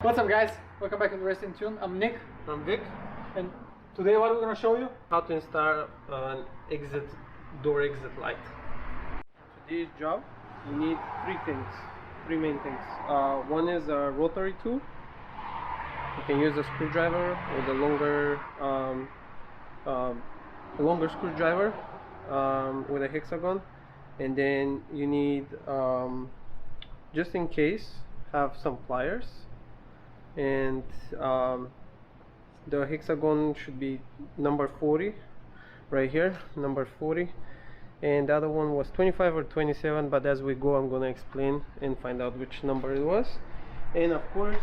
What's up guys, welcome back to Race&Tune. I'm Nick. I'm Vic. And today what we're going to show you? How to install an door exit light. Today's job, you need three main things. One is a rotary tool. You can use a screwdriver with a longer screwdriver with a hexagon. And then you need, just in case, have some pliers. And the hexagon should be number 40 right here, number 40, and the other one was 25 or 27, but as we go I'm gonna explain and find out which number it was. And of course,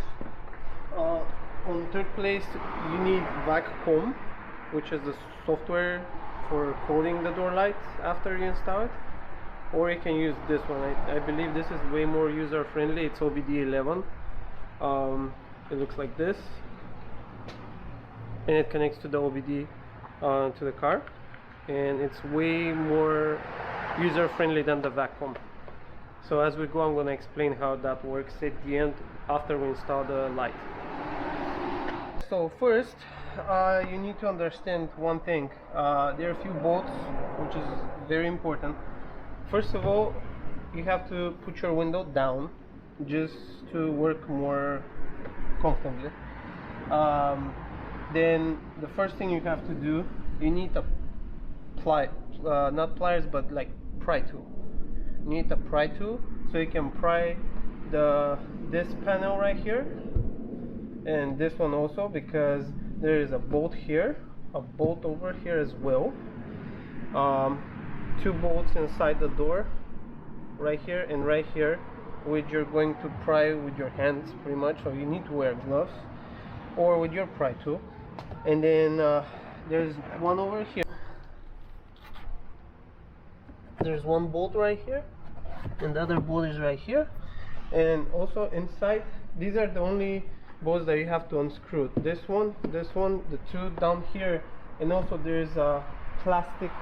on third place you need vac-com, which is the software for coding the door light after you install it, or you can use this one. I believe this is way more user friendly. It's OBDeleven. It looks like this, and it connects to the OBD to the car, and it's way more user-friendly than the vac-com. So as we go, I'm going to explain how that works at the end after we install the light. So first, you need to understand one thing. There are a few bolts, which is very important. First of all, you have to put your window down just to work more comfortably. Then the first thing you have to do, you need a not pliers, but like pry tool. You need a pry tool so you can pry this panel right here and this one also, because there is a bolt here, a bolt over here as well, two bolts inside the door right here and right here, which you're going to pry with your hands pretty much, so you need to wear gloves or with your pry tool. And then there's one over here, there's one bolt right here, and the other bolt is right here. And also inside, these are the only bolts that you have to unscrew. This one, the two down here, and also there's a plastic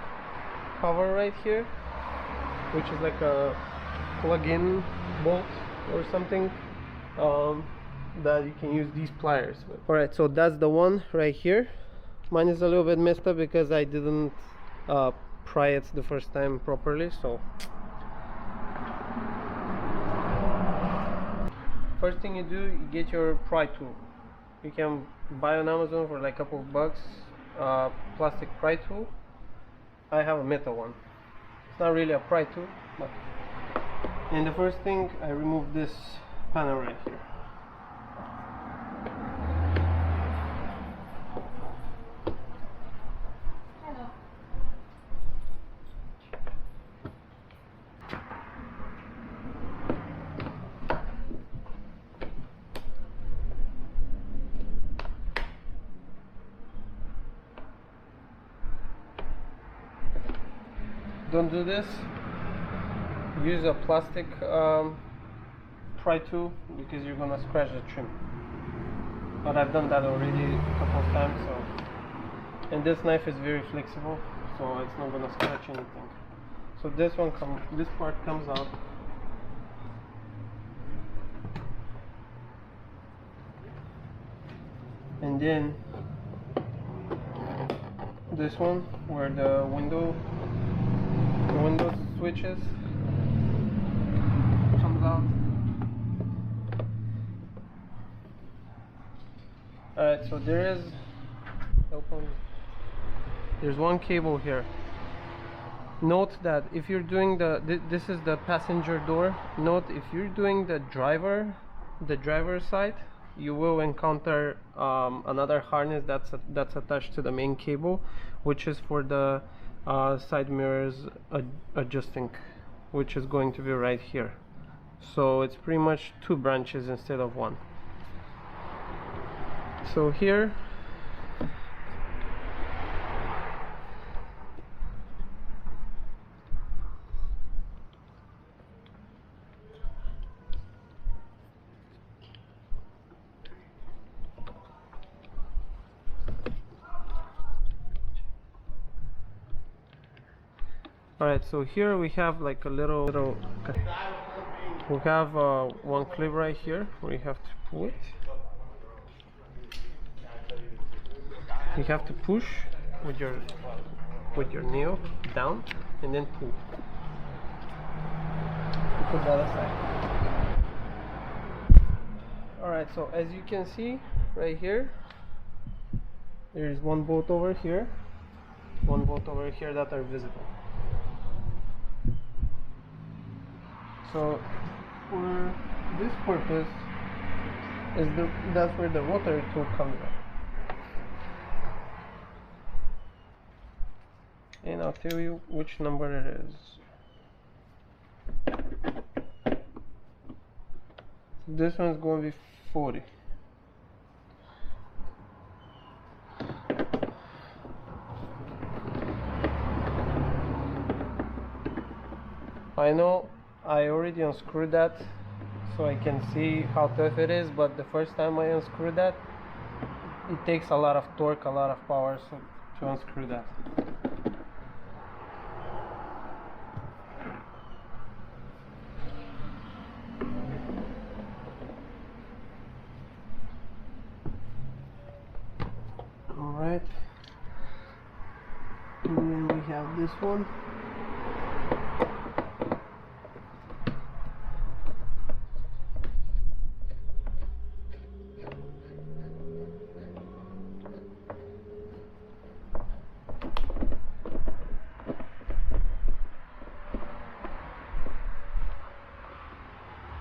cover right here, which is like a plug-in bolt or something, that you can use these pliers with. Alright, so that's the one right here. Mine is a little bit messed up because I didn't pry it the first time properly. So first thing you do, you get your pry tool. You can buy on Amazon for like a couple of bucks, plastic pry tool. I have a metal one. It's not really a pry tool, but. And the first thing, I remove this panel right here. Don't do this. Use a plastic pry tool, because you're gonna scratch the trim. But I've done that already a couple of times. So, and this knife is very flexible, so it's not gonna scratch anything. So this part comes out. And then this one, where the window switches, comes out. Alright, so there's one cable here. Note that if you're doing this is the passenger door. Note, if you're doing the driver side, you will encounter another harness that's attached to the main cable, which is for the side mirrors adjusting, which is going to be right here. So it's pretty much two branches instead of one. So here Alright, so here we have like a little we have one clip right here where you have to pull it, you have to push with your nail down and then pull. Put that aside. Alright, so as you can see right here, there is one bolt over here, one bolt over here that are visible. So for this purpose that's where the rotary tool comes in. And I'll tell you which number it is. This one's going to be 40. I know I already unscrewed that so I can see how tough it is, but the first time I unscrewed that, it takes a lot of torque, a lot of power to unscrew that. Alright, and then we have this one.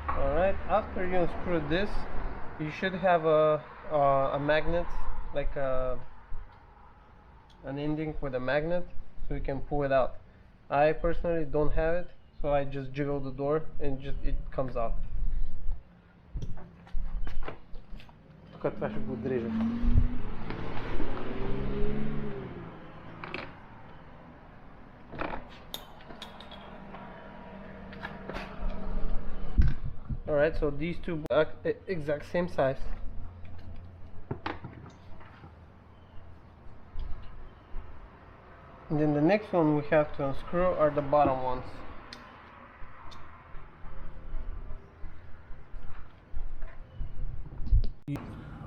Alright, after you unscrew this, you should have a magnet, like an ending with a magnet, so you can pull it out. I personally don't have it, so I just jiggle the door and it comes out. Alright, so these two are exact same size. And then the next one we have to unscrew are the bottom ones.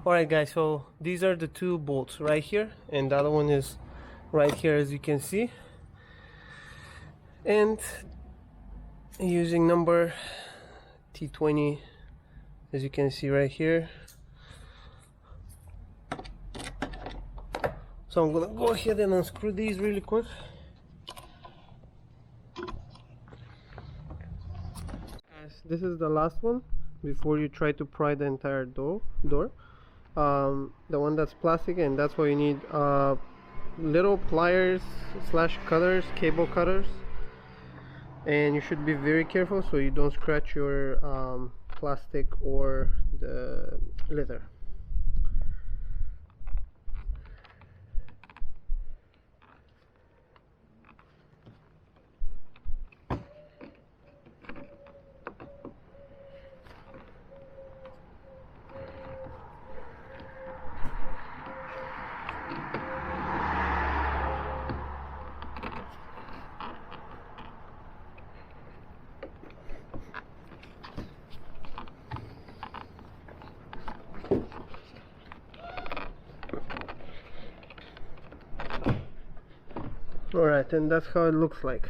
Alright guys, so these are the two bolts right here, and the other one is right here, as you can see. And using number T20, as you can see right here. So I'm gonna go ahead and unscrew these really quick. Guys, this is the last one before you try to pry the entire door. The one that's plastic, and that's why you need little pliers slash cutters, cable cutters, and you should be very careful so you don't scratch your plastic or the leather. Alright, and that's how it looks like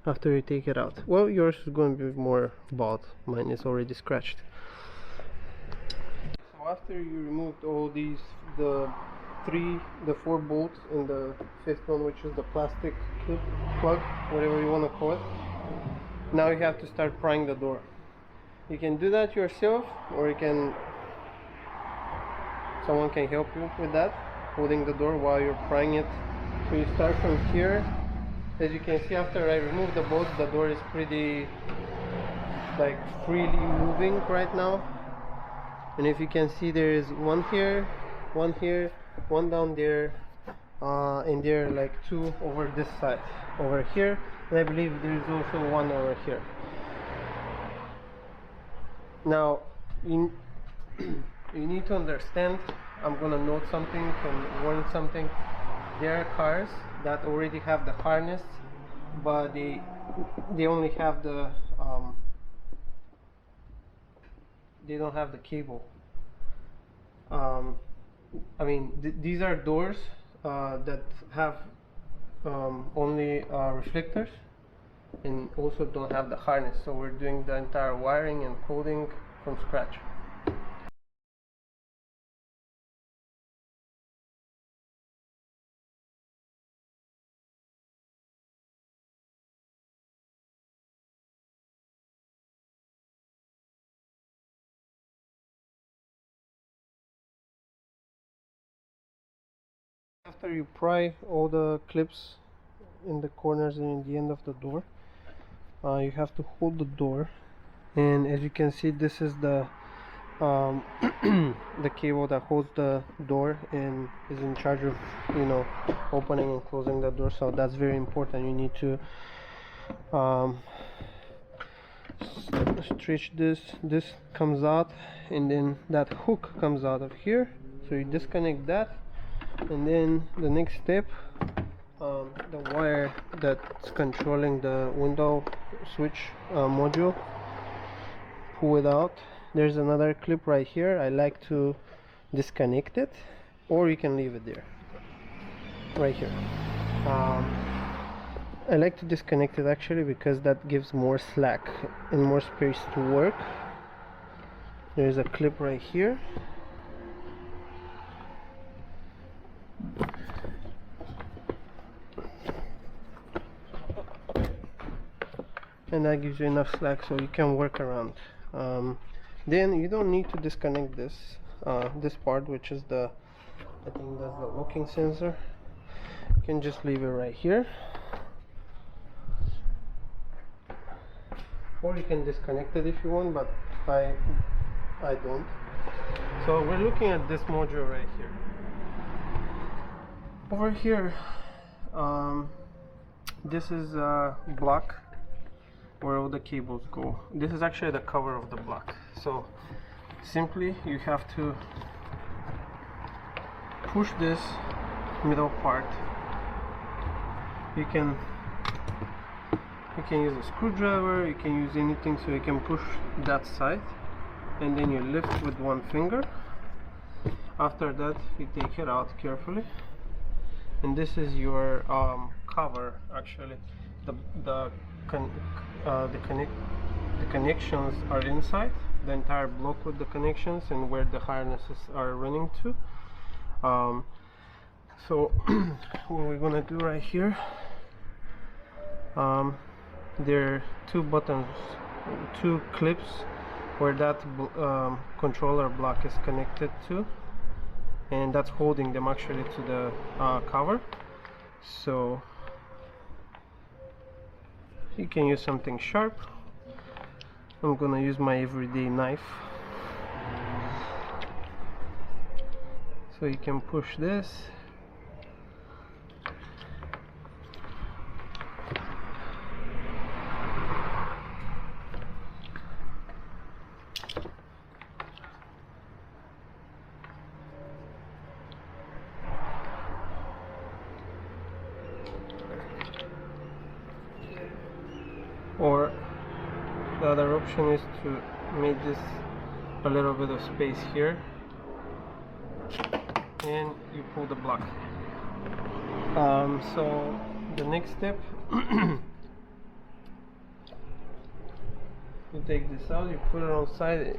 after you take it out. Well, yours is going to be more bald, mine is already scratched. So after you removed all these, the 4 bolts and the 5th one, which is the plastic clip plug, whatever you want to call it, now you have to start prying the door. You can do that yourself, or someone can help you with that, holding the door while you're prying it. So you start from here. As you can see, after I remove the bolts, the door is pretty like freely moving right now. And if you can see, there is one here, one down there, and there are like 2 over this side over here, and I believe there is also one over here. Now you need to understand, I'm gonna note something and warn something. There are cars that already have the harness, but they only have the they don't have the cable. I mean, these are doors that have only reflectors and also don't have the harness, so we're doing the entire wiring and coding from scratch. After you pry all the clips in the corners and in the end of the door, you have to hold the door, and as you can see, this is the the cable that holds the door and is in charge of, you know, opening and closing the door. So that's very important. You need to stretch this comes out, and then that hook comes out of here, so you disconnect that, and then the next step, the wire that's controlling the window switch module, pull it out. There's another clip right here. I like to disconnect it, or you can leave it there right here. I like to disconnect it actually because that gives more slack and more space to work. There's a clip right here. And that gives you enough slack so you can work around. Then you don't need to disconnect this this part, which is the, I think that's the locking sensor. You can just leave it right here, or you can disconnect it if you want, but I don't. So we're looking at this module right here. Over here, this is a block where all the cables go. This is actually the cover of the block. So simply you have to push this middle part. You can use a screwdriver, you can use anything, so you can push that side, and then you lift with one finger. After that you take it out carefully, and this is your cover. Actually the connections are inside the entire block with the connections and where the harnesses are running to. So what we're gonna do right here, there are two buttons, two clips where that controller block is connected to, and that's holding them actually to the cover. So you can use something sharp. I'm gonna use my everyday knife. So you can push this, or the other option is to make this a little bit of space here, and you pull the block. So the next step, you take this out, you put it on side.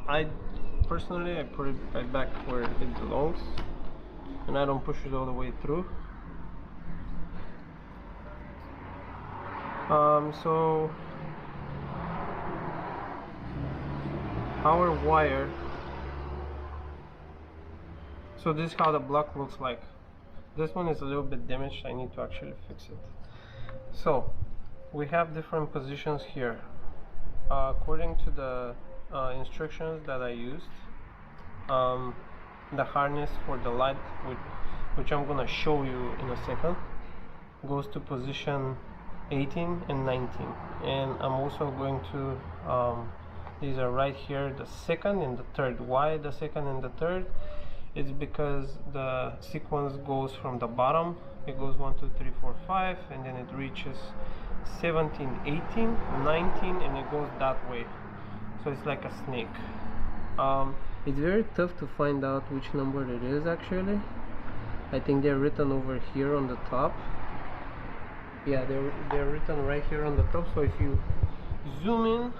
I personally put it right back where it belongs, and I don't push it all the way through. So our wire, so this is how the block looks like. This one is a little bit damaged. I need to actually fix it. So we have different positions here according to the instructions that I used. The harness for the light, which I'm gonna show you in a second, goes to position 18 and 19, and I'm also going to these are right here, the second and the third. Why the second and the third? It's because the sequence goes from the bottom, it goes 1 2 3 4 5, and then it reaches 17 18 19, and it goes that way, so it's like a snake. It's very tough to find out which number it is actually. I think they're written over here on the top. Yeah, they're written right here on the top. So if you zoom in,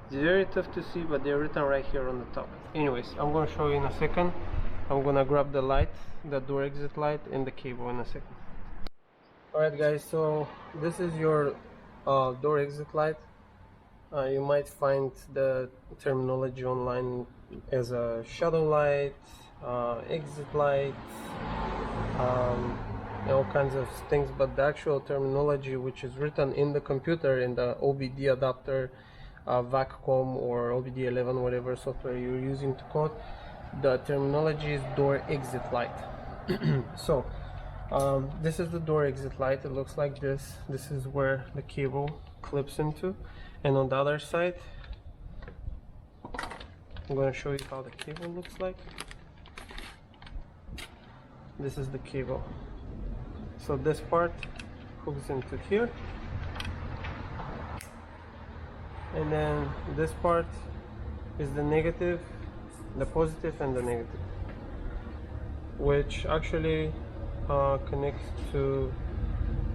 it's very tough to see, but they're written right here on the top. Anyways, I'm gonna show you in a second. I'm gonna grab the light, the door exit light, and the cable in a second. Alright guys, so this is your door exit light. You might find the terminology online as a shadow light, exit light, all kinds of things, but the actual terminology which is written in the computer in the OBD adapter, VACCOM or OBDeleven, whatever software you're using to code, the terminology is door exit light. So this is the door exit light. It looks like this. This is where the cable clips into, and on the other side I'm going to show you how the cable looks like. This is the cable. So this part hooks into here, and then this part is the negative, the positive and the negative, which actually connects to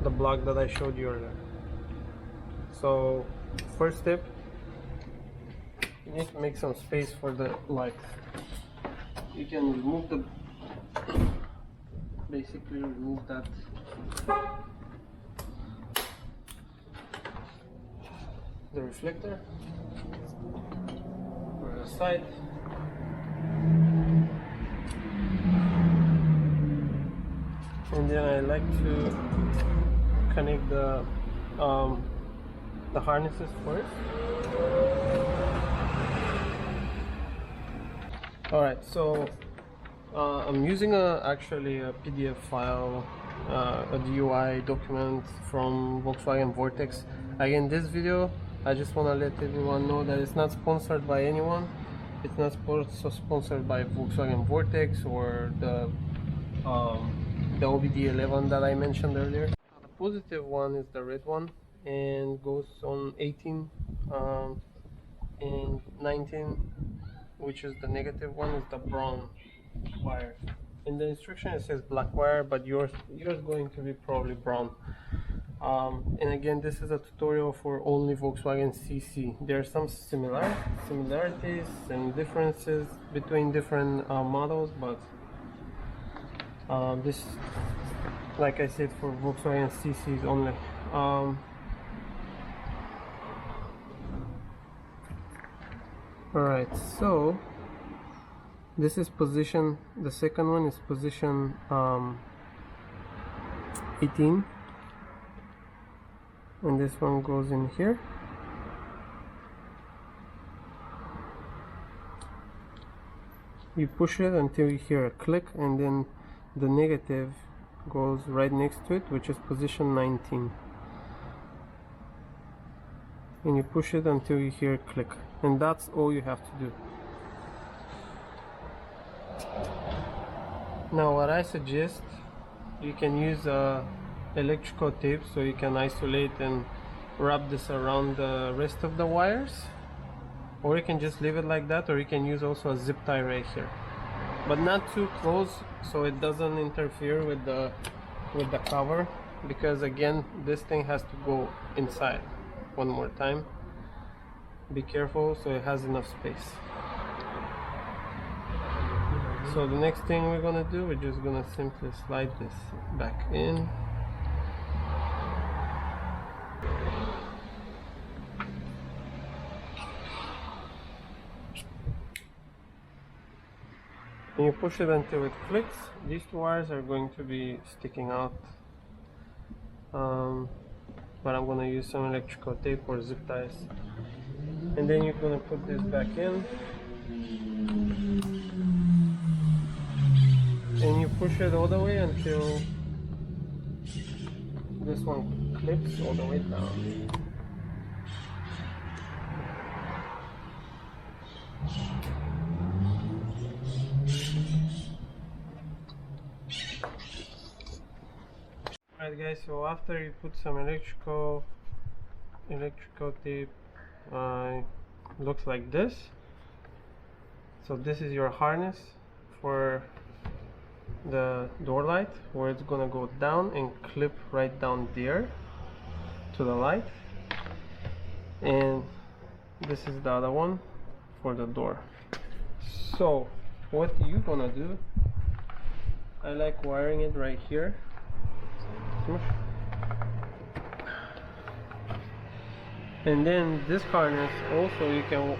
the block that I showed you earlier. So first step, you need to make some space for the light. You can remove the, basically remove that the reflector for the side. And then I like to connect the harnesses first. Alright, so I'm using actually a PDF file, a DUI document from Volkswagen Vortex. Again, this video, I just want to let everyone know that it's not sponsored by anyone. It's not sponsored by Volkswagen Vortex or the OBDeleven that I mentioned earlier. The positive one is the red one and goes on 18 and 19, which is the negative one, is the brown wire. In the instruction it says black wire, but yours going to be probably brown. And again, this is a tutorial for only Volkswagen CC. There are some similarities and differences between different models, but this, like I said, for Volkswagen CCs only. Alright, so this is position, the second one is position 18, and this one goes in here. You push it until you hear a click, and then the negative goes right next to it, which is position 19, and you push it until you hear a click, and that's all you have to do. Now what I suggest, you can use electrical tape, so you can isolate and wrap this around the rest of the wires, or you can just leave it like that, or you can use also a zip tie right here, but not too close so it doesn't interfere with the cover, because again, this thing has to go inside. One more time, be careful so it has enough space. So the next thing we're gonna do, we're just gonna simply slide this back in. And you push it until it clicks. These two wires are going to be sticking out, but I'm gonna use some electrical tape or zip ties. And then you're gonna put this back in, and you push it all the way until this one clips all the way down. Alright guys, so after you put some electrical electrical tape looks like this. So this is your harness for the door light, where it's gonna go down and clip right down there to the light, and this is the other one for the door. So what you gonna do, I like wiring it right here. And then this harness also, you can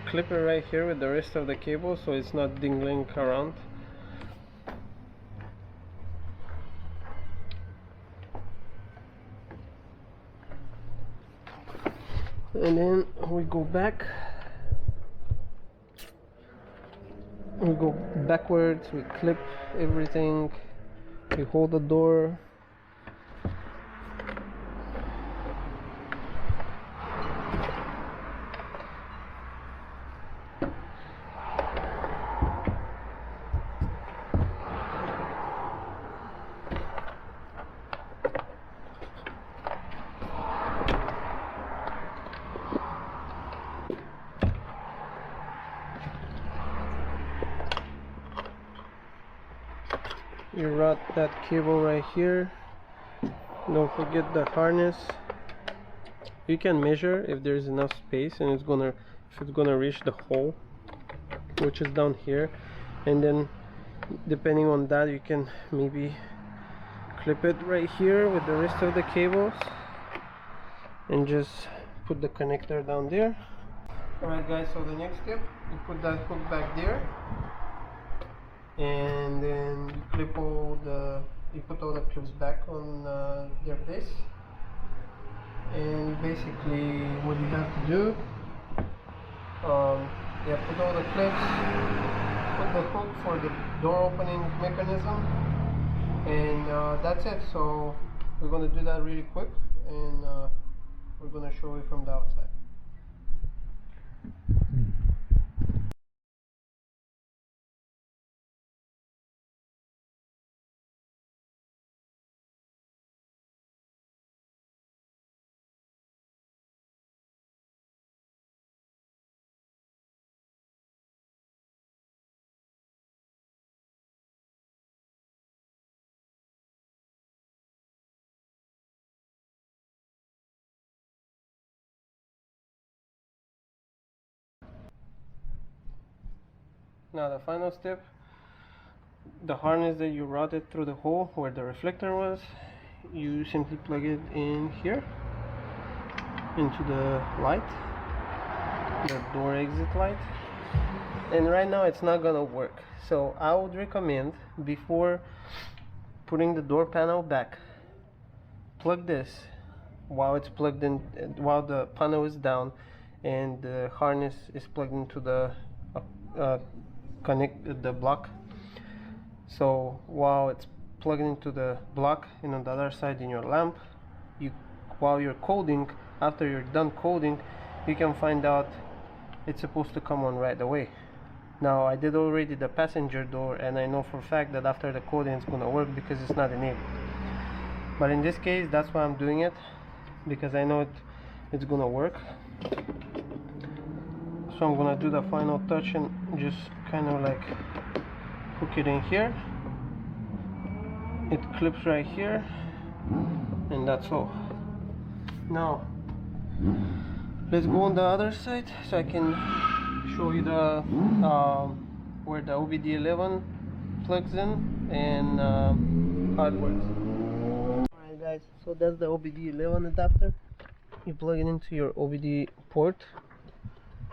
clip it right here with the rest of the cable, so it's not dingling around. And then we go backwards, we clip everything, we hold the door. You route that cable right here. Don't forget the harness. You can measure if there's enough space, and if it's gonna reach the hole, which is down here, and then depending on that you can maybe clip it right here with the rest of the cables and just put the connector down there. Alright guys, so the next step, you put that hook back there, and then you put all the clips back on their place. And basically what you have to do, put all the clips, put the hook for the door opening mechanism, and that's it. So we're going to do that really quick, and we're going to show you from the outside. Now the final step, the harness that you routed through the hole where the reflector was, you simply plug it in here into the light, the door exit light, and right now it's not gonna work. So I would recommend, before putting the door panel back, plug this while it's plugged in, while the panel is down and the harness is plugged into the connect the block. So while it's plugged into the block, and on the other side in your lamp, while you're coding, after you're done coding, you can find out it's supposed to come on right away. Now I did already the passenger door, and I know for a fact that after the coding it's gonna work because it's not enabled. But in this case, that's why I'm doing it, because I know it's gonna work. So I'm gonna do the final touch and just kind of like hook it in here. It clips right here, and that's all. Now let's go on the other side so I can show you the where the OBDeleven plugs in and how it works. Alright guys, so that's the OBDeleven adapter. You plug it into your OBD port,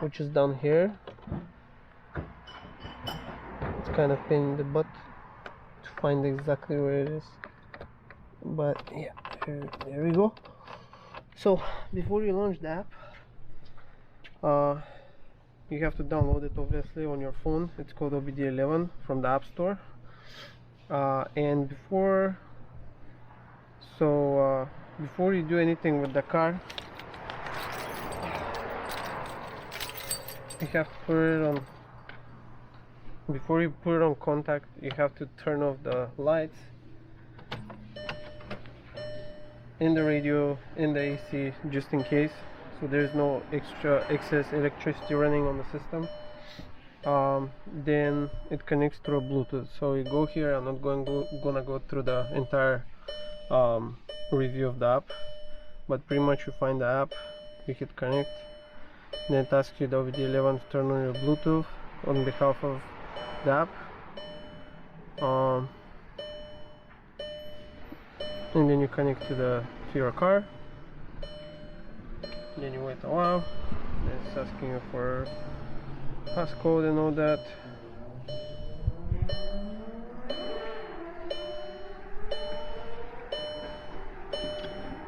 which is down here. It's kind of pain in the butt to find exactly where it is, but yeah, there we go. So before you launch the app, you have to download it obviously on your phone. It's called OBDeleven from the App Store. And before you do anything with the car, you have to put it on. Before you put it on contact, you have to turn off the lights in the radio, in the AC, just in case, so there's no excess electricity running on the system. Then it connects through Bluetooth. So you go here. I'm not gonna go through the entire review of the app, but pretty much you find the app, you hit connect, then it asks you the OBDeleven to turn on your Bluetooth on behalf of the app. And then you connect to your car. Then you wait a while. Then it's asking you for passcode and all that.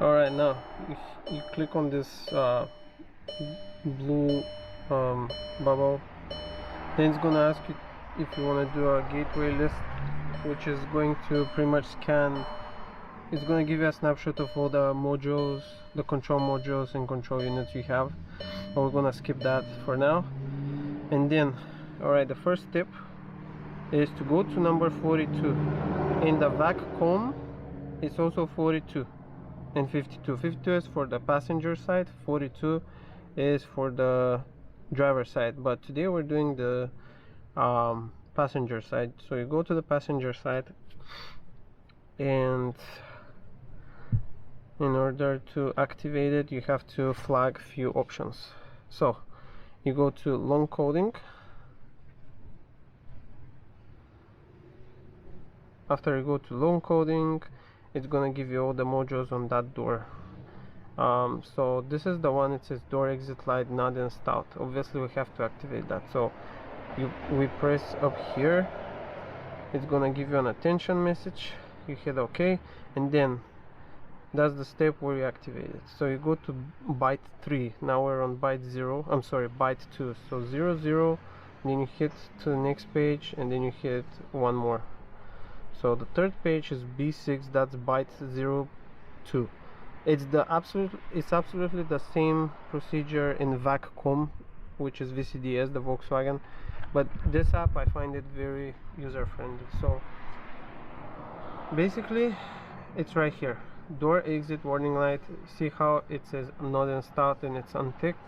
Alright, now you click on this blue bubble. Then it's gonna ask you if you want to do a gateway list, which is going to pretty much scan. It's going to give you a snapshot of all the modules, the control modules and control units you have, but we're going to skip that for now. And then, alright, the first step is to go to number 42. In the vac com, it's also 42 and 52. 52 is for the passenger side, 42 is for the driver side, but today we're doing the passenger side. So you go to the passenger side, and in order to activate it, you have to flag few options. So you go to long coding. After you go to long coding, it's gonna give you all the modules on that door. So this is the one. It says door exit light not installed. Obviously we have to activate that. So we press up here. It's gonna give you an attention message. You hit OK, and then that's the step where you activate it. So you go to byte 3. Now we're on byte 0. I'm sorry, byte 2. So 0 0. Then you hit to the next page, and then you hit one more. So the third page is B6. That's byte 02. It's absolutely the same procedure in VAC-COM, which is VCDS, the Volkswagen, but this app I find it very user friendly. So basically it's right here, door exit warning light. See how it says not installed and it's unticked,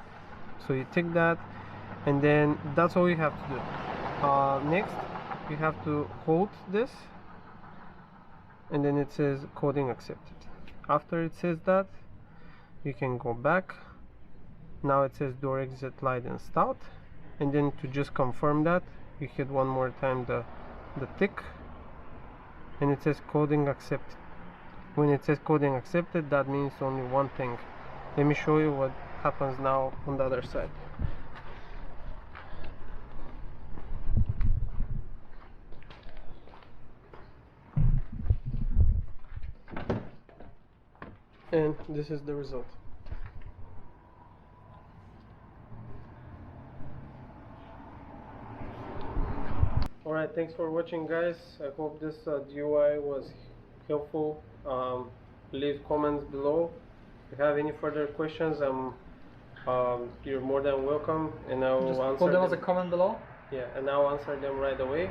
so you tick that, and then that's all you have to do. Next you have to hold this, and then it says coding accepted. After it says that, you can go back. Now it says door exit light installed, and then to just confirm that, you hit one more time the tick, and it says coding accepted. When it says coding accepted, that means only one thing. Let me show you what happens now on the other side. And this is the result. Alright, thanks for watching, guys. I hope this DIY was helpful. Leave comments below. If you have any further questions, you're more than welcome, and I will answer put them as a comment below. Yeah, and I'll answer them right away.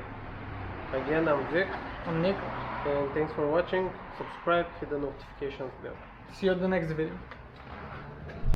Again, I'm Vic. I'm Nick. And thanks for watching. Subscribe, hit the notifications bell. See you in the next video.